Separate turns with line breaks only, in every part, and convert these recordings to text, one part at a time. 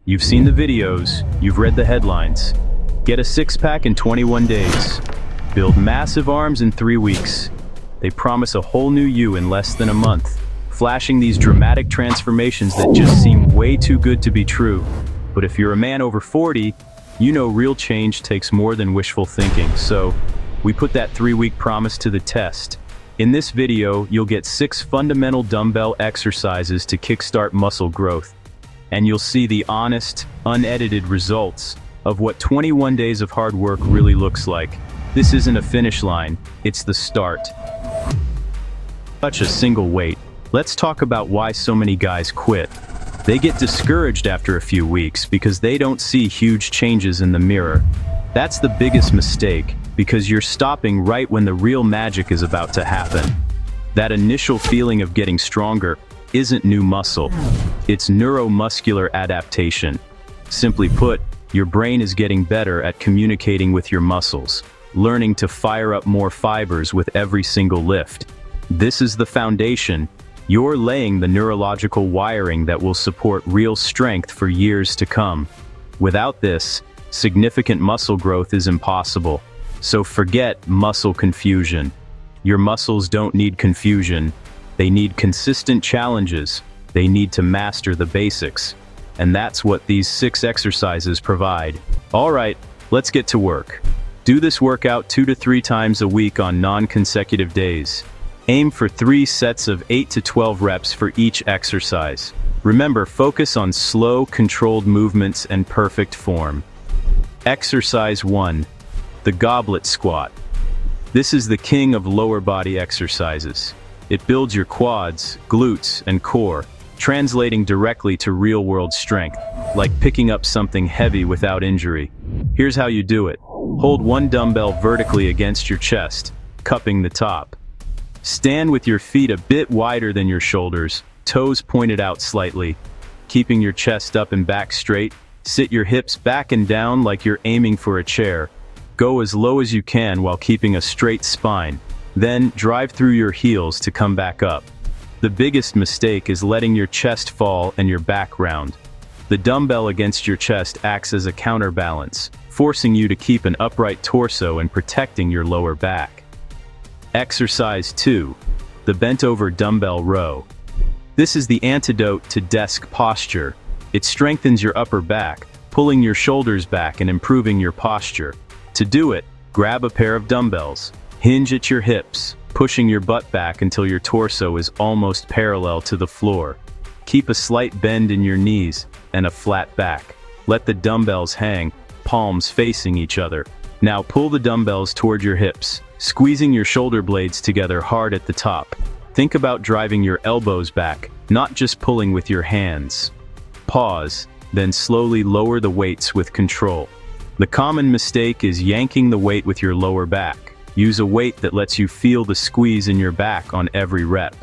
You've seen the videos, you've read the headlines. Get a six-pack in 21 days. Build massive arms in 3 weeks. They promise a whole new you in less than a month, flashing these dramatic transformations that just seem way too good to be true. But if you're a man over 40, you know real change takes more than wishful thinking, so we put that 3-week promise to the test. In this video, you'll get 6 fundamental dumbbell exercises to kickstart muscle growth. And you'll see the honest, unedited results of what 21 days of hard work really looks like. This isn't a finish line, it's the start. Such a single weight. Let's talk about why so many guys quit. They get discouraged after a few weeks because they don't see huge changes in the mirror. That's the biggest mistake, because you're stopping right when the real magic is about to happen. That initial feeling of getting stronger isn't new muscle, it's neuromuscular adaptation. Simply put, your brain is getting better at communicating with your muscles, learning to fire up more fibers with every single lift. This is the foundation. You're laying the neurological wiring that will support real strength for years to come. Without this, significant muscle growth is impossible. So forget muscle confusion. Your muscles don't need confusion. They need consistent challenges. They need to master the basics. And that's what these 6 exercises provide. All right, let's get to work. Do this workout 2 to 3 times a week on non-consecutive days. Aim for 3 sets of 8 to 12 reps for each exercise. Remember, focus on slow, controlled movements and perfect form. Exercise 1. The goblet squat. This is the king of lower body exercises. It builds your quads, glutes, and core, translating directly to real-world strength, like picking up something heavy without injury. Here's how you do it. Hold one dumbbell vertically against your chest, cupping the top. Stand with your feet a bit wider than your shoulders, toes pointed out slightly. Keeping your chest up and back straight, sit your hips back and down like you're aiming for a chair. Go as low as you can while keeping a straight spine. Then, drive through your heels to come back up. The biggest mistake is letting your chest fall and your back round. The dumbbell against your chest acts as a counterbalance, forcing you to keep an upright torso and protecting your lower back. Exercise 2. The bent-over dumbbell row. This is the antidote to desk posture. It strengthens your upper back, pulling your shoulders back and improving your posture. To do it, grab a pair of dumbbells. Hinge at your hips, pushing your butt back until your torso is almost parallel to the floor. Keep a slight bend in your knees and a flat back. Let the dumbbells hang, palms facing each other. Now pull the dumbbells toward your hips, squeezing your shoulder blades together hard at the top. Think about driving your elbows back, not just pulling with your hands. Pause, then slowly lower the weights with control. The common mistake is yanking the weight with your lower back. Use a weight that lets you feel the squeeze in your back on every rep.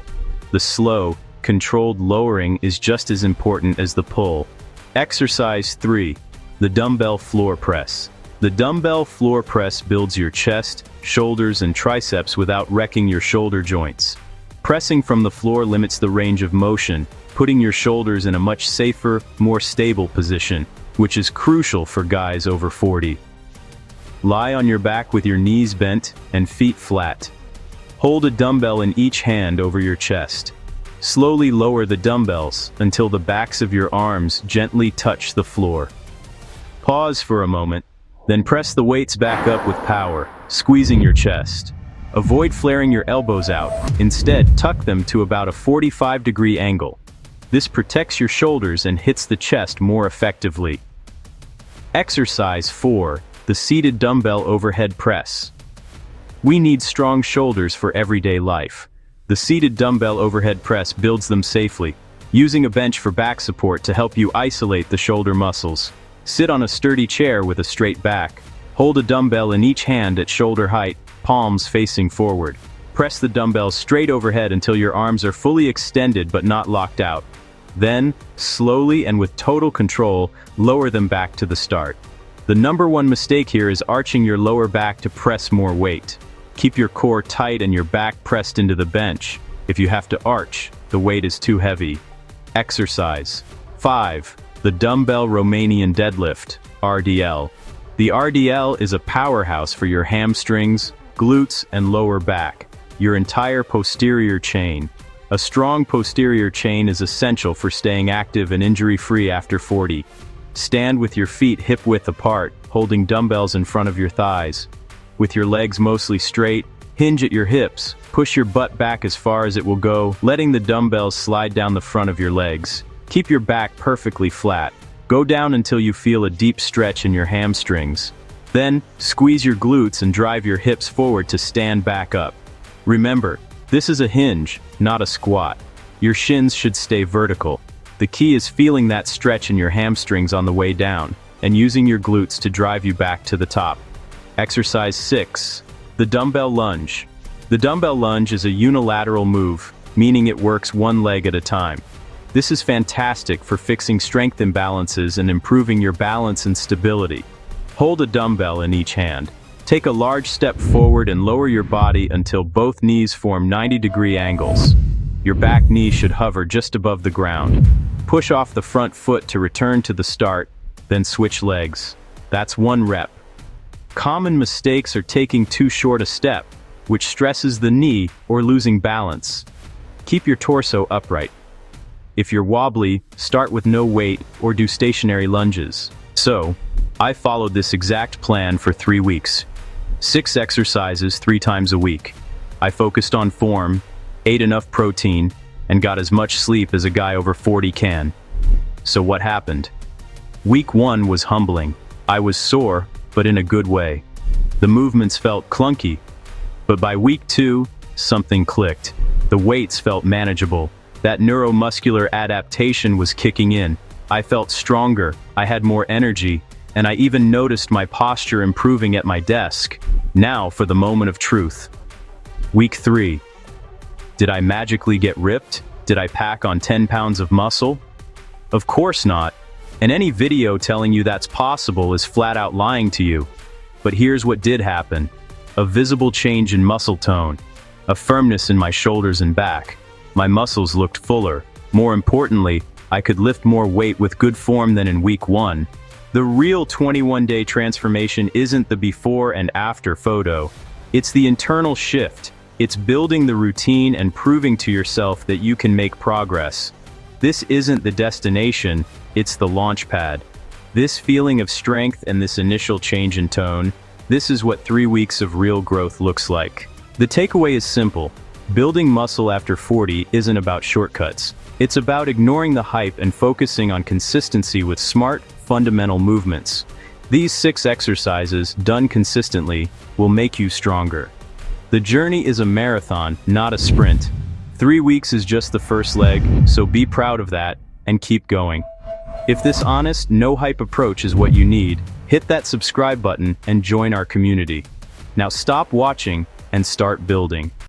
The slow, controlled lowering is just as important as the pull. Exercise 3. The dumbbell floor press. The dumbbell floor press builds your chest, shoulders, and triceps without wrecking your shoulder joints. Pressing from the floor limits the range of motion, putting your shoulders in a much safer, more stable position, which is crucial for guys over 40. Lie on your back with your knees bent and feet flat. Hold a dumbbell in each hand over your chest. Slowly lower the dumbbells until the backs of your arms gently touch the floor. Pause for a moment, then press the weights back up with power, squeezing your chest. Avoid flaring your elbows out. Instead, tuck them to about a 45-degree angle. This protects your shoulders and hits the chest more effectively. Exercise 4. The seated dumbbell overhead press. We need strong shoulders for everyday life. The seated dumbbell overhead press builds them safely, using a bench for back support to help you isolate the shoulder muscles. Sit on a sturdy chair with a straight back. Hold a dumbbell in each hand at shoulder height, palms facing forward. Press the dumbbell straight overhead until your arms are fully extended but not locked out. Then, slowly and with total control, lower them back to the start. The number one mistake here is arching your lower back to press more weight. Keep your core tight and your back pressed into the bench. If you have to arch, the weight is too heavy. Exercise 5. the Dumbbell Romanian Deadlift, RDL. The RDL is a powerhouse for your hamstrings, glutes, and lower back, your entire posterior chain. A strong posterior chain is essential for staying active and injury-free after 40. Stand with your feet hip-width apart, holding dumbbells in front of your thighs. With your legs mostly straight, hinge at your hips, push your butt back as far as it will go, letting the dumbbells slide down the front of your legs. Keep your back perfectly flat. Go down until you feel a deep stretch in your hamstrings. Then, squeeze your glutes and drive your hips forward to stand back up. Remember, this is a hinge, not a squat. Your shins should stay vertical. The key is feeling that stretch in your hamstrings on the way down, and using your glutes to drive you back to the top. Exercise 6. The dumbbell lunge. The dumbbell lunge is a unilateral move, meaning it works one leg at a time. This is fantastic for fixing strength imbalances and improving your balance and stability. Hold a dumbbell in each hand. Take a large step forward and lower your body until both knees form 90-degree angles. Your back knee should hover just above the ground. Push off the front foot to return to the start, then switch legs. That's 1 rep. Common mistakes are taking too short a step, which stresses the knee, or losing balance. Keep your torso upright. If you're wobbly, start with no weight or do stationary lunges. So, I followed this exact plan for 3 weeks. 6 exercises 3 times a week. I focused on form, ate enough protein, and got as much sleep as a guy over 40 can. So what happened? Week 1 was humbling. I was sore, but in a good way. The movements felt clunky, but by week 2, something clicked. The weights felt manageable. That neuromuscular adaptation was kicking in. I felt stronger, I had more energy, and I even noticed my posture improving at my desk. Now for the moment of truth. Week 3. Did I magically get ripped? Did I pack on 10 pounds of muscle? Of course not. And any video telling you that's possible is flat out lying to you. But here's what did happen. A visible change in muscle tone. A firmness in my shoulders and back. My muscles looked fuller. More importantly, I could lift more weight with good form than in week 1. The real 21-day transformation isn't the before and after photo. It's the internal shift. It's building the routine and proving to yourself that you can make progress. This isn't the destination, it's the launch pad. This feeling of strength and this initial change in tone, this is what 3 weeks of real growth looks like. The takeaway is simple. Building muscle after 40 isn't about shortcuts. It's about ignoring the hype and focusing on consistency with smart, fundamental movements. These 6 exercises, done consistently, will make you stronger. The journey is a marathon, not a sprint. 3 weeks is just the first leg, so be proud of that, and keep going. If this honest, no-hype approach is what you need, hit that subscribe button and join our community. Now stop watching and start building.